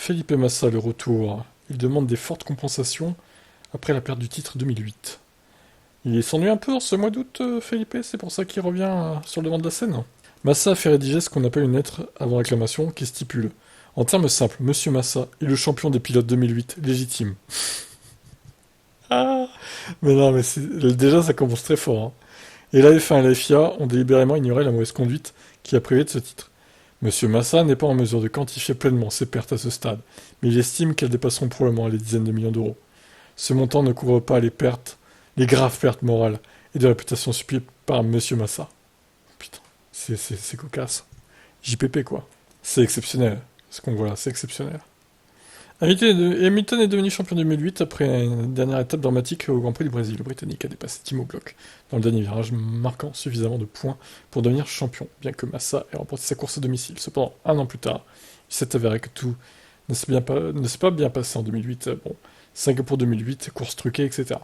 Felipe Massa, le retour. Il demande des fortes compensations après la perte du titre 2008. Il s'ennuie un peu en ce mois d'août, Felipe, c'est pour ça qu'il revient sur le devant de la scène. Massa a fait rédiger ce qu'on appelle une lettre avant réclamation qui stipule: en termes simples, Monsieur Massa est le champion des pilotes 2008, légitime. Ah, mais non, mais déjà ça commence très fort, hein. Et la F1 et la FIA ont délibérément ignoré la mauvaise conduite qui a privé de ce titre. Monsieur Massa n'est pas en mesure de quantifier pleinement ses pertes à ce stade, mais il estime qu'elles dépasseront probablement les dizaines de millions d'euros. Ce montant ne couvre pas les graves pertes morales et de réputation subies par Monsieur Massa. Putain, c'est cocasse. JPP quoi. C'est exceptionnel. Ce qu'on voit là, c'est exceptionnel. Hamilton est devenu champion 2008 après une dernière étape dramatique au Grand Prix du Brésil. Le Britannique a dépassé Timo Glock dans le dernier virage, marquant suffisamment de points pour devenir champion, bien que Massa ait remporté sa course à domicile. Cependant, un an plus tard, il s'est avéré que tout ne s'est pas bien passé en 2008. Bon, Singapour 2008, course truquée, etc.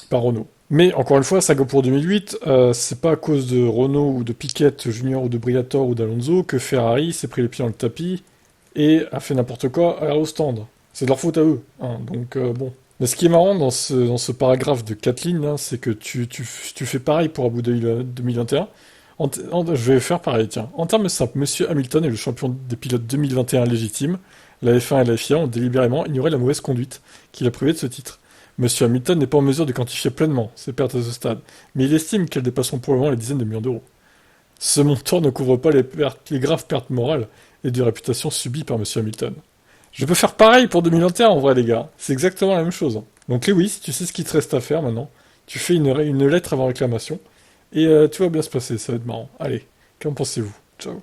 Par Renault. Mais encore une fois, Singapour 2008, c'est pas à cause de Renault ou de Piquet Junior ou de Briatore ou d'Alonso que Ferrari s'est pris les pieds dans le tapis et a fait n'importe quoi au stand. C'est de leur faute à eux, hein, donc bon. Mais ce qui est marrant dans ce paragraphe de 4 lignes, là, c'est que tu fais pareil pour Abu Dhabi 2021. Je vais faire pareil, tiens. En termes simples, Monsieur Hamilton est le champion des pilotes 2021 légitime. La F1 et la FIA ont délibérément ignoré la mauvaise conduite qui l'a privé de ce titre. Monsieur Hamilton n'est pas en mesure de quantifier pleinement ses pertes à ce stade, mais il estime qu'elles dépasseront probablement les dizaines de millions d'euros. Ce montant ne couvre pas les graves pertes morales et de réputation subies par Monsieur Hamilton. Je peux faire pareil pour 2021 en vrai les gars, c'est exactement la même chose. Donc Lewis, tu sais ce qu'il te reste à faire maintenant, tu fais une lettre avant réclamation, et tout va bien se passer, ça va être marrant. Allez, qu'en pensez-vous? Ciao.